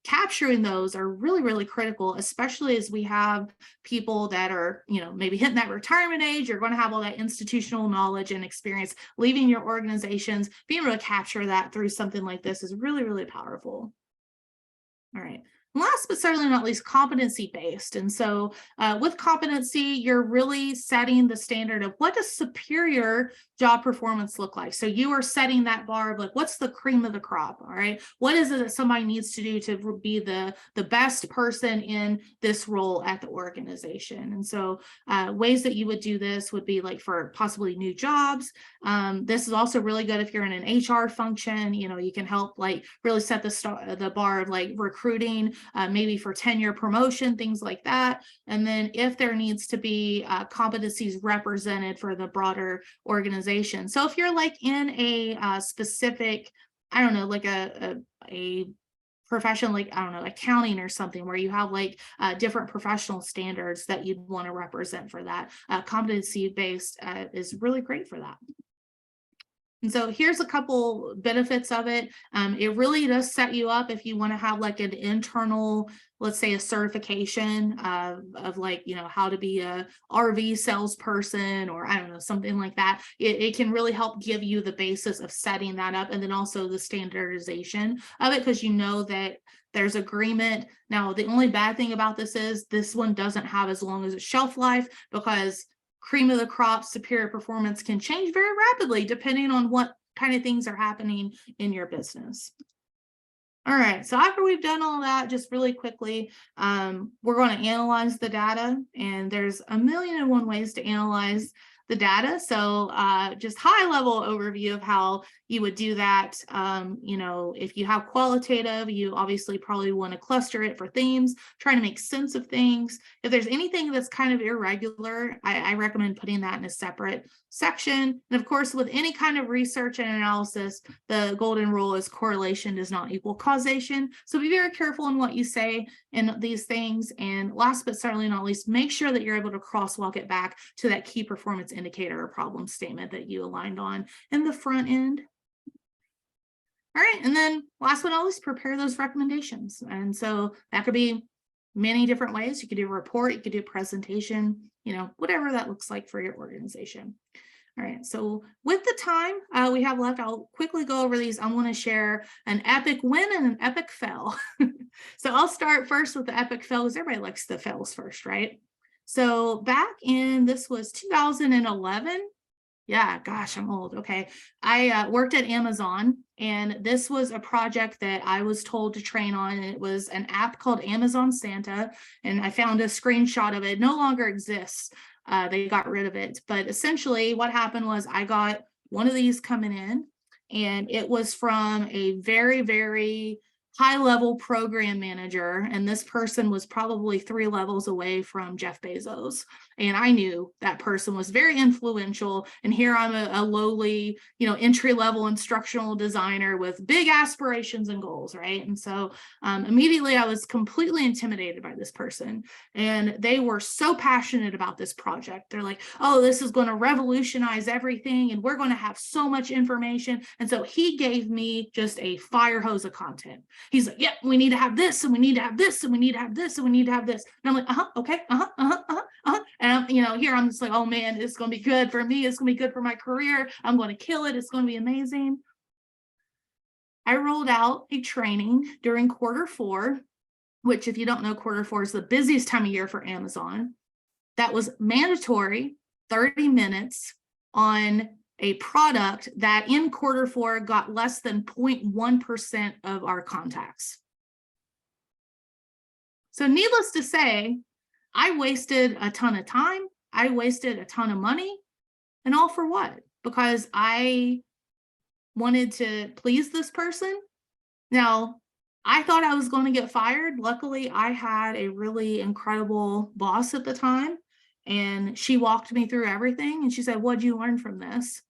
S2: capturing those are really, really critical, especially as we have people that are, maybe hitting that retirement age. You're going to have all that institutional knowledge and experience leaving your organizations. Being able to capture that through something like this is really, really powerful. All right. Last but certainly not least, competency based. And so with competency, you're really setting the standard of what does superior job performance look like. So you are setting that bar of like, what's the cream of the crop? All right. What is it that somebody needs to do to be the best person in this role at the organization? And so ways that you would do this would be like for possibly new jobs. This is also really good if you're in an HR function. You can help like really set the bar of like recruiting, maybe for tenure promotion, things like that. And then if there needs to be competencies represented for the broader organization. So if you're like in a specific, I don't know, like a profession, like, I don't know, accounting or something, where you have like different professional standards that you'd want to represent for that, competency based is really great for that. And so here's a couple benefits of it. It really does set you up if you want to have like an internal, let's say a certification of like, how to be a RV salesperson, or I don't know, something like that. It can really help give you the basis of setting that up, and then also the standardization of it, because that there's agreement. Now, the only bad thing about this is this one doesn't have as long as a shelf life, because cream of the crop superior performance can change very rapidly depending on what kind of things are happening in your business. All right, so after we've done all that, just really quickly, we're going to analyze the data, and there's a million and one ways to analyze the data. So just high level overview of how you would do that. You know, if you have qualitative, you obviously probably want to cluster it for themes, trying to make sense of things. If there's anything that's kind of irregular, I recommend putting that in a separate section. And of course, with any kind of research and analysis, the golden rule is correlation does not equal causation. So be very careful in what you say in these things. And last but certainly not least, make sure that you're able to crosswalk it back to that key performance indicator or problem statement that you aligned on in the front end. All right, and then last but not least, prepare those recommendations. And so that could be many different ways. You could do a report, you could do a presentation, you know, whatever that looks like for your organization. All right, so with the time we have left, I'll quickly go over these. I want to share an epic win and an epic fail. So I'll start first with the epic fail because everybody likes the fails first, right? So back in, this was 2011. Yeah, gosh, I'm old. Okay. I worked at Amazon, and this was a project that I was told to train on. And it was an app called Amazon Santa. And I found a screenshot of it. It no longer exists. They got rid of it. But essentially what happened was I got one of these coming in, and it was from a very, very high-level program manager. And this person was probably 3 levels away from Jeff Bezos. And I knew that person was very influential. And here I'm a lowly, you know, entry-level instructional designer with big aspirations and goals, right? And so immediately I was completely intimidated by this person. And they were so passionate about this project. They're like, oh, this is going to revolutionize everything, and we're going to have so much information. And so he gave me just a fire hose of content. He's like, yeah, we need to have this, and we need to have this, and we need to have this, and we need to have this. And I'm like, okay, And I'm, you know, here I'm just like, oh man, it's going to be good for me. It's going to be good for my career. I'm going to kill it. It's going to be amazing. I rolled out a training during Q4, which, if you don't know, Q4 is the busiest time of year for Amazon. That was mandatory, 30 minutes on a product that in Q4 got less than 0.1% of our contacts. So needless to say, I wasted a ton of time. I wasted a ton of money, and all for what? Because I wanted to please this person. Now, I thought I was going to get fired. Luckily, I had a really incredible boss at the time, and she walked me through everything. And she said, what'd you learn from this?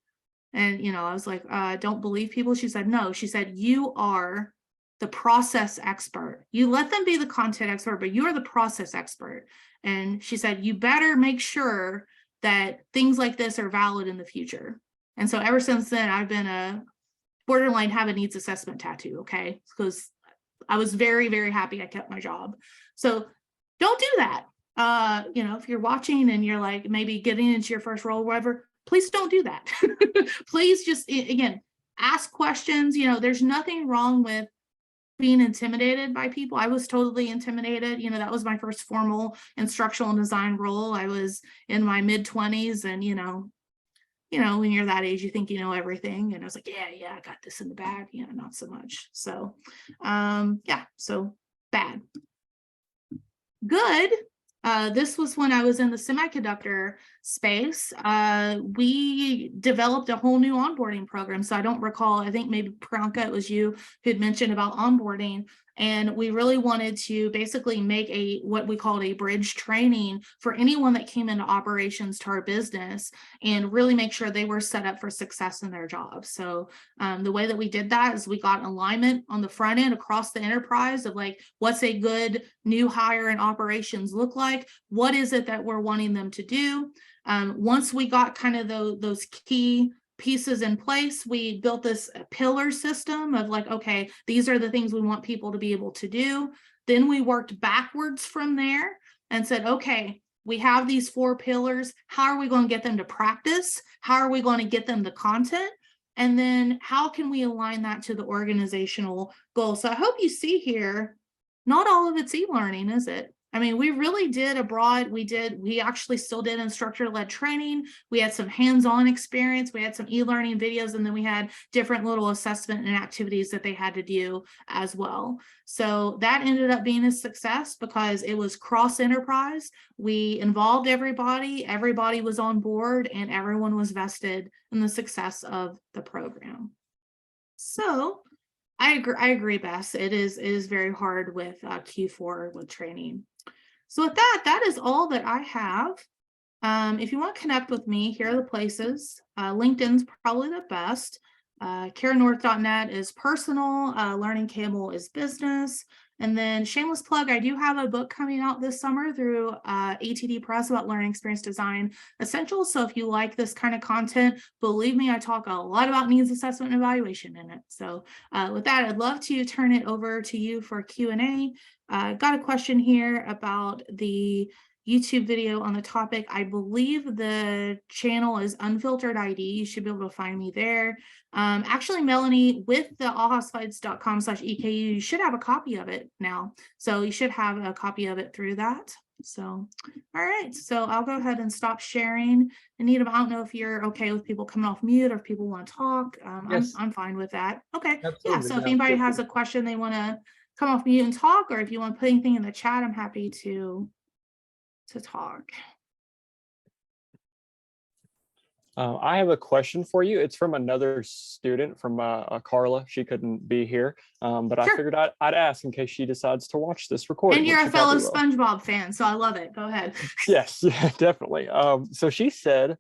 S2: And, you know, I was like, don't believe people. She said, no. She said, you are the process expert. You let them be the content expert, but you're the process expert. And she said, you better make sure that things like this are valid in the future. And so ever since then, I've been a borderline have a needs assessment tattoo, okay? Because I was very, very happy I kept my job. So don't do that. You know, if you're watching and you're like maybe getting into your first role or whatever, please don't do that. Please just, again, ask questions. You know, there's nothing wrong with being intimidated by people. I was totally intimidated. You know, that was my first formal instructional design role. I was in my mid-20s, and, you know, when you're that age, you think you know everything. And I was like, yeah, I got this in the bag. Yeah, not so much. So, yeah, so bad. Good. This was when I was in the semiconductor space. We developed a whole new onboarding program. So I don't recall, I think maybe Priyanka, it was you who had mentioned about onboarding. And we really wanted to basically make what we called a bridge training for anyone that came into operations to our business, and really make sure they were set up for success in their jobs. So the way that we did that is we got alignment on the front end across the enterprise of like, what's a good new hire in operations look like? What is it that we're wanting them to do? Once we got kind of those key pieces in place, we built this pillar system of like, okay, these are the things we want people to be able to do. Then we worked backwards from there and said, okay, we have these 4 pillars. How are we going to get them to practice? How are we going to get them the content? And then how can we align that to the organizational goal? So I hope you see here, not all of it's e-learning, is it? I mean, we really did we actually still did instructor-led training. We had some hands-on experience. We had some e-learning videos, and then we had different little assessment and activities that they had to do as well. So that ended up being a success because it was cross-enterprise. We involved everybody was on board, and everyone was vested in the success of the program. So I agree, Bess. It is very hard with Q4 with training. So with that, that is all that I have. If you want to connect with me, here are the places. LinkedIn's probably the best. CaraNorth.net is personal. Learning Camel is business. And then shameless plug, I do have a book coming out this summer through ATD Press about learning experience design essentials. So if you like this kind of content, believe me, I talk a lot about needs assessment and evaluation in it. So with that, I'd love to turn it over to you for Q&A. Got a question here about the YouTube video on the topic. I believe the channel is Unfiltered ID. You should be able to find me there. Actually, Melanie, with the ahaslides.com/EKU, you should have a copy of it now. So you should have a copy of it through that. So, all right. So I'll go ahead and stop sharing. Anita, I don't know if you're okay with people coming off mute or if people want to talk.
S1: Yes.
S2: I'm fine with that. Okay.
S1: Absolutely.
S2: Yeah. So if anybody has a question they want to come off mute and talk, or if you want to put anything in the chat, I'm happy to talk.
S3: I have a question for you. It's from another student, from Carla. She couldn't be here, but
S2: Sure.
S3: I figured I'd ask in case she decides to watch this recording.
S2: And you're a fellow SpongeBob fan, so I love it. Go ahead.
S3: Yes, yeah, definitely. So she said,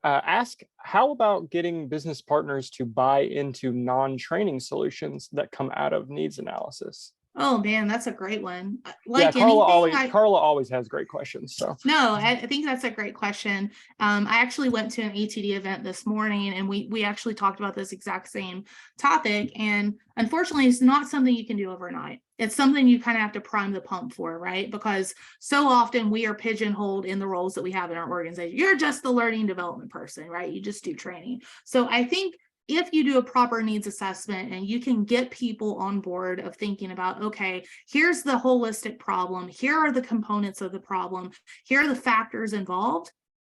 S3: ask how about getting business partners to buy into non-training solutions that come out of needs analysis?
S2: Oh man, that's a great one.
S3: Like yeah, Carla always has great questions. So
S2: no, I think that's a great question. I actually went to an ATD event this morning, and we actually talked about this exact same topic. And unfortunately, it's not something you can do overnight. It's something you kind of have to prime the pump for, right? Because so often we are pigeonholed in the roles that we have in our organization. You're just the learning development person, right? You just do training. So I think if you do a proper needs assessment and you can get people on board of thinking about, okay, here's the holistic problem, here are the components of the problem, here are the factors involved,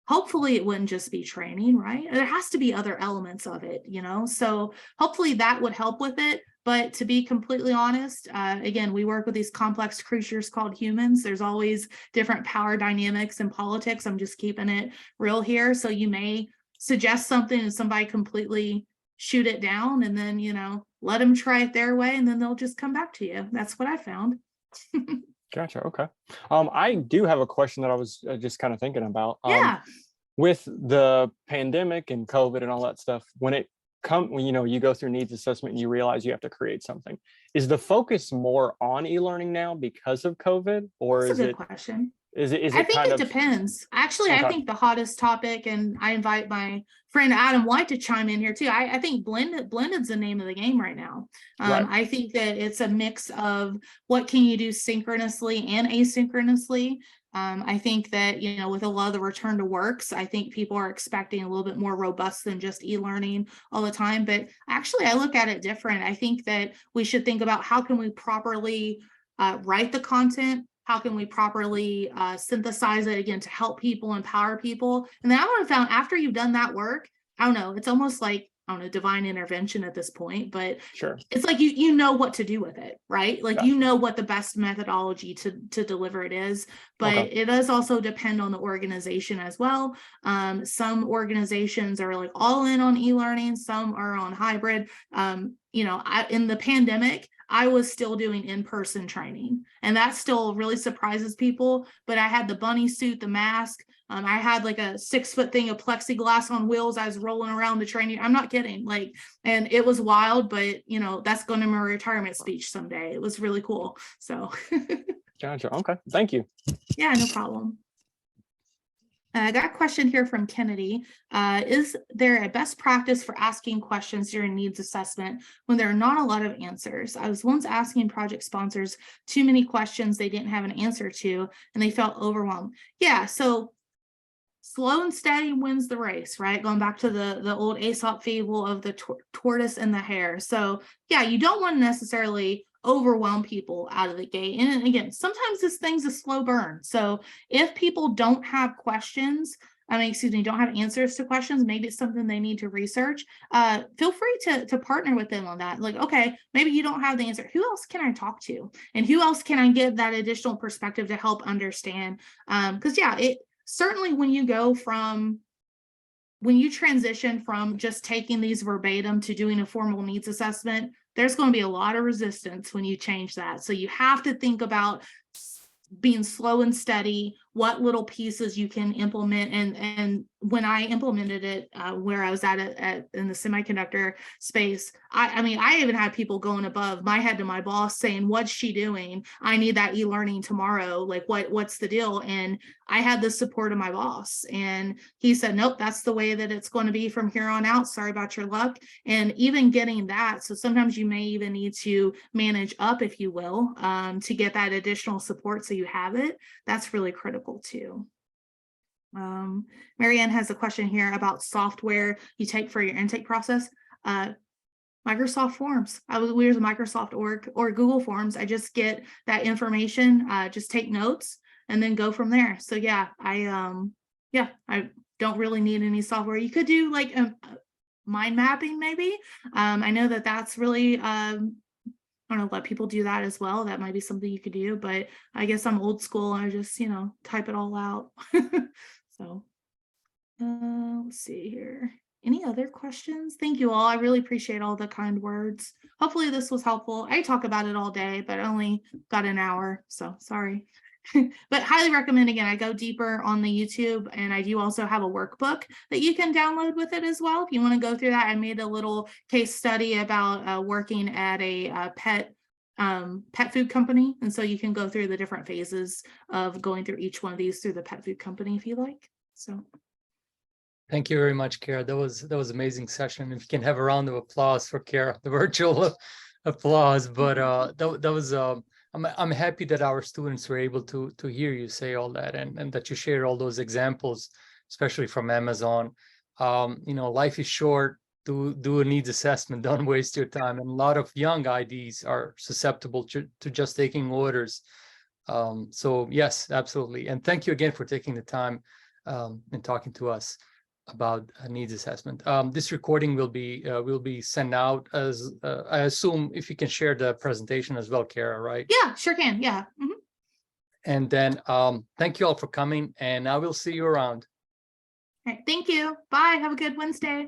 S2: hopefully it wouldn't just be training, right? There has to be other elements of it, you know? So hopefully that would help with it. But to be completely honest, again, we work with these complex creatures called humans. There's always different power dynamics and politics. I'm just keeping it real here. So you may suggest something and somebody completely shoot it down, and then, you know, let them try it their way, and then they'll just come back to you. That's what I found.
S3: Gotcha. Okay. I do have a question that I was just kind of thinking about.
S2: Yeah.
S3: With the pandemic and COVID and all that stuff, when you know, you go through needs assessment and you realize you have to create something, is the focus more on e-learning now because of COVID, or
S2: That's a good question.
S3: Is it
S2: I think it depends. Actually, okay. I think the hottest topic, and I invite my friend Adam White to chime in here too. I think blended's the name of the game right now. Right. I think that it's a mix of what can you do synchronously and asynchronously. I think that, you know, with a lot of the return to works, I think people are expecting a little bit more robust than just e-learning all the time. But actually, I look at it different. I think that we should think about how can we properly write the content. How can we properly synthesize it again to help people, empower people? And then I want to found after you've done that work, I don't know, it's almost like, I don't know, divine intervention at this point, but
S3: sure,
S2: it's like you know what to do with it, right? Like, you know what the best methodology to deliver it is, but it does also depend on the organization as well. Some organizations are like all in on e-learning, some are on hybrid. You know, in the pandemic, I was still doing in-person training, and that still really surprises people. But I had the bunny suit, the mask. I had like a 6-foot thing of plexiglass on wheels. I was rolling around the training. I'm not kidding. Like, and it was wild, but you know, that's going to be my retirement speech someday. It was really cool. So.
S3: Gotcha. Okay. Thank you.
S2: Yeah, no problem. I got a question here from Kennedy. Is there a best practice for asking questions during needs assessment when there are not a lot of answers? I was once asking project sponsors too many questions they didn't have an answer to, and they felt overwhelmed. Yeah, so slow and steady wins the race, right? Going back to the old Aesop fable of the tortoise and the hare. So yeah, you don't want to necessarily overwhelm people out of the gate. And again, sometimes this thing's a slow burn. So if people don't have questions, don't have answers to questions, maybe it's something they need to research. Feel free to partner with them on that. Like, okay, maybe you don't have the answer. Who else can I talk to? And who else can I get that additional perspective to help understand? Because yeah, it certainly when you transition from just taking these verbatim to doing a formal needs assessment, there's going to be a lot of resistance when you change that. So you have to think about being slow and steady, what little pieces you can implement. And when I implemented it, where I was at in the semiconductor space, I even had people going above my head to my boss saying, what's she doing? I need that e-learning tomorrow. Like, what's the deal? And I had the support of my boss, and he said, nope, that's the way that it's going to be from here on out. Sorry about your luck. And even getting that. So sometimes you may even need to manage up, if you will, to get that additional support so you have it. That's really critical too. Marianne has a question here about software you take for your intake process. Microsoft Forms. We use Microsoft or Google Forms. I just get that information, just take notes, and then go from there. So yeah, I don't really need any software. You could do like mind mapping maybe. I know that that's really I don't know, let people do that as well. That might be something you could do, but I guess I'm old school. I just, type it all out. So let's see here. Any other questions? Thank you all. I really appreciate all the kind words. Hopefully this was helpful. I talk about it all day, but I only got an hour, so sorry. But highly recommend, again, I go deeper on the YouTube, and I do also have a workbook that you can download with it as well. If you want to go through that, I made a little case study about working at a pet food company. And so you can go through the different phases of going through each one of these through the pet food company if you like. So
S1: Thank you very much, Cara. That was amazing session. If you can have a round of applause for Cara, the virtual applause. But that was I'm happy that our students were able to hear you say all that, and that you share all those examples, especially from Amazon. Life is short. Do a needs assessment. Don't waste your time. And a lot of young IDs are susceptible to just taking orders. So yes, absolutely. And thank you again for taking the time and talking to us about a needs assessment. This recording will be sent out as I assume, if you can share the presentation as well, Cara, right?
S2: yeah, sure can. Yeah. Mhm.
S1: And then thank you all for coming, and I will see you around.
S2: All right. Thank you. Bye. Have a good Wednesday.